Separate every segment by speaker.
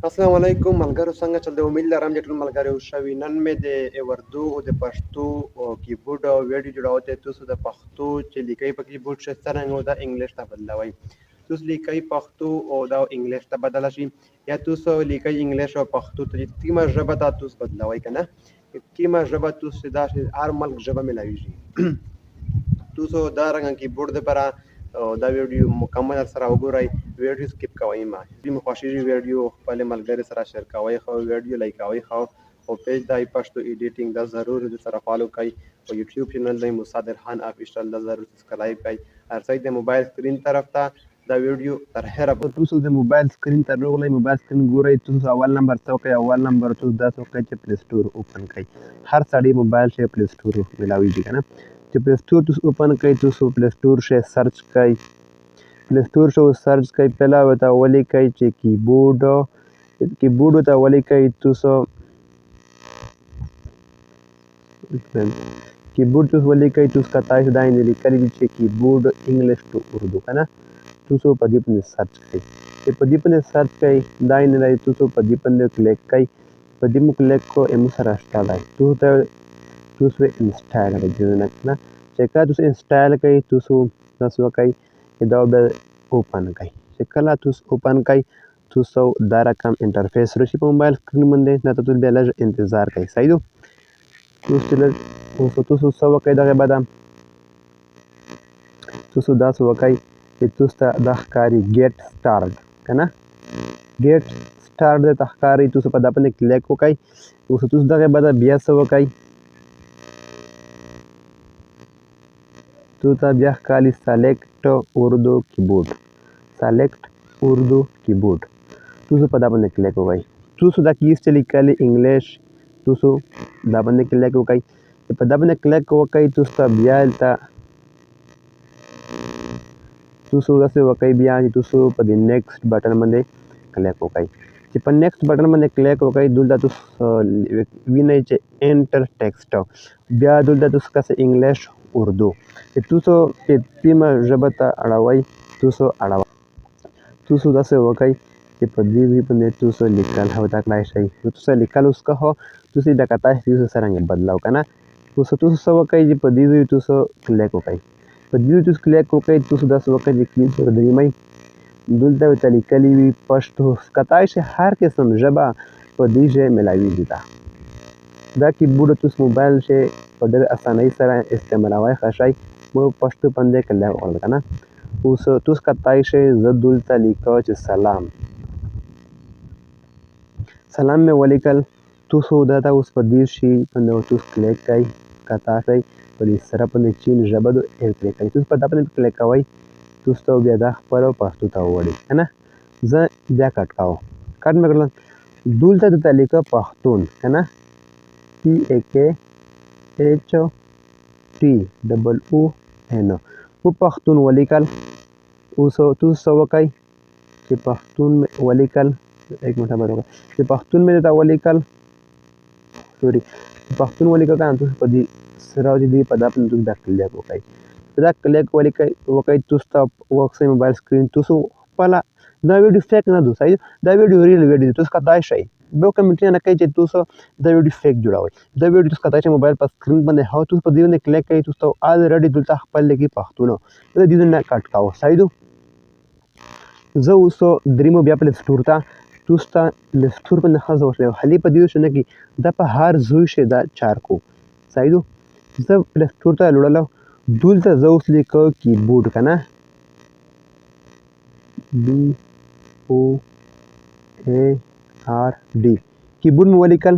Speaker 1: السلام علیکم ملګرو، څنګه چل دی؟ امید لرم چې ټول ملګري اوسئ. نن مې د اردو او د پشتو کیبورډ ویډیو جوړاو ته تاسو د پښتو چې لیکي په کیبورډ شه څنګه او د انګلیش ته بدلوي. تاسو لیکي پښتو او د انګلیش ته بدل شي، یا تاسو لیکي انګلیش او پښتو ته کومه ژبه ته تاسو بدلوي کنه، کومه ژبه تاسو دا هر ملک ژبه ملایږي. تاسو دا رنګ کیبورډ لپاره دا ویډیو مکمل سره وګورئ. ویډیو سکیپ کوئ ما دې مخاشري ویډیو خپل ملګری سره شیر کوئ، خو ویډیو لایک کوئ، خو پیج دای پښتو ایډیټینګ دا ضرور د سره فالو کوئ، او یوټیوب چینل دی مصادر خان افیشل دا ضرور سبسکرایب کوئ. ارسای د موبایل سکرین طرف ته دا ویډیو تر هره تاسو د موبایل سکرین ته راغلی، موبایل سکرین ګورئ. تاسو اول نمبر څوکۍ، اول نمبر تاسو دا څوکۍ چې پلی سټور اوپن کړئ. هر سړی موبایل شي پلی سټور ملاویږي کنه، چې پلی سټور تاسو اوپن کړئ. تاسو پلی سټور شي سرچ کړئ، پلی سټور شو سرچ کوي. پهلا ورته ولیکئ چې کیبورډ ورته ولیکئ. تاسو کیبورډ تاسو ولیکئ. تاسو کتای شو دا یې لیکلي دي چې کیبورډ انګلش ټو اردو کنه. تاسو په دې باندې سرچ کړئ، چې په دې باندې سرچ کړئ دا یې نه دی. تاسو په دې باندې کلیک کړئ، په دې مو کلیک کو امو سره شته دی. تاسو انسټال کړئ نه کنه، چې کله تاسو انسټال کړئ تاسو تاسو وکړئ دا به اوپن کړئ. چې کله تاسو اوپن کړئ تاسو دا رقم انټرفیس راشي په موبایل سکرین باندې، نه تاسو بیا لږ انتظار کوئ. صحیح ده. تاسو څه وکړئ دغه بعد تاسو دا څه وکړئ چې تاسو ته دا ښکاري ګیټ سټارټ که نه، ګیټ سټارټ درته ښکاري. تاسو په دا باندې کلیک وکړئ. اوس تاسو دغه بعد بیا څه وکړئ، تاسو ته بیا ښکاري سلیکټ اردو کیبورډ، سلیکټ اردو کیبورډ. تاسو په دا باندې کلیک وکړئ. تاسو دا کیس چې لیکلي انګلیش تاسو دا باندې کلیک وکړئ. چې په دا باندې کلیک وکړئ تاسو ته بیا هلته تاسو داسې وکړئ بیا چې تاسو په دې نیکسټ بټن باندې کلیک وکړئ. چې په نیکسټ بټن باندې کلیک وکړئ دلته تاسو وینئ چې انټر ټیکسټ، بیا دلته تاسو کسه انګلیش اردو، چې تاسو چې کومه ژبه ته اړوئ تاسو اړوئ. تاسو داسې وکړئ چې په دې باندې تاسو لیکل هم زده کړای شئ. تاسو لیکل اوس که هو تاسو دا کتای شئ تاسو څرنګه بدلاو که نه. تاسو څه وکړئ چې په دې ځای تاسو کلیک وکړئ. په دې ځای تاسو کلیک وکړئ. تاسو داسې وکړئ چې کلین سره درېمئ دلته ورته لیکلي وي پښتو، کتای شي هر قسم ژبه په دې ځای ملاویږي. دا کیبورډ تاسو موبایل شي په ډېرې اسانۍ سره استعمالوی ښه شئ. موږ پښتو باندې کلیک وکړل که نه. اوس تاسو کتای شئ زه دلته لیکم چې سلام، سلام مې ولیکل. تاسو دا ته اوس په دې شي باندې تاسو کلیک کوئ، کتا شئ په دې سره باندې چین ژبه دو ایډ کلیک کوئ. تاسو په دا باندې کلیک کوئ. تاسو ته بیا دا خپله پښتو ته ووړئ که نه. زه بیا کټ کوم، کټ مې کړل. دلته درته لیکه پښتون که نه، PHTOON و پښتون ولیکل. اوس تاسو څه وکړئ چې پښتون مې ولیکل، ایک منټ صبر وکړئ. چې پښتون مې درته ولیکل، سوري پښتون ولیکل که نه، تاسو په دې سره چې دی په دا باندې تاسو دا کلیک وکړئ. په دا کلیک وکړئ تاسو ته وکړئ موبایل سکرین. تاسو خپله دا ویډیو فیک نه ده، صحیح ده، دا ویډیو ریل ویډیو دی. تاسو کتای شئ بیا کمنټونه نه کوئ چې تاسو دا ویډیو فیک جوړوئ. دا ویډیو تاسو کتای شئ موبایل په سکرین باندې، هو تاسو په دې باندې کلیک کوئ. تاسو ته الریډي دلته خپل لیکي پښتون، زه دې نه کټ کوم. صحیح ده. زه اوس درېمو بیا پلی سټور ته تاسو ته پلی سټور باندې ښه زه وشلی خالي په دې شو نه کې دا په هر ځای شي دا چار کو. صحیح ده. زه پلی سټور ته لوړلو. دلته زه اوس لیکم کیبورډ که نه، BOARD کیبورډ مې ولیکل.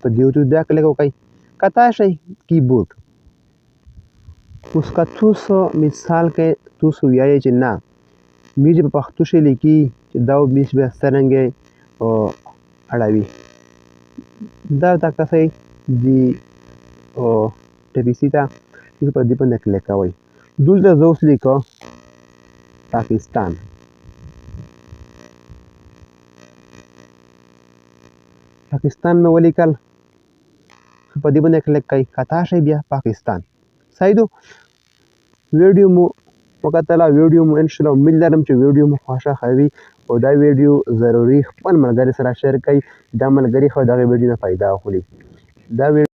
Speaker 1: په دې تاسو بیا کلیک وکړئ، کتای شئ کیبورډ. اوس که تاسو مثال کې تاسو وایئ چې نه موږ په پښتو شی لیکي چې دا موږ بیا څرنګه اړوي، دا ورته کسئ د ټپیسي ته تاسو په دې باندې کلیک کوئ. دلته زه اوس لیکم پاکستان، پاکستان مې ولیکل. په دې باندې کلیک کوئ، کتای شئ بیا پاکستان. صحیح ده. ویډیو مو وکتله، ویډیو مو انشاءالله امید لرم چې ویډیو مو خوښه وي. او دا ویډیو ضروري خپل ملګري سره شیر کړئ. دا ملګري خو د هغې ویډیو نه فایده اخلي. دا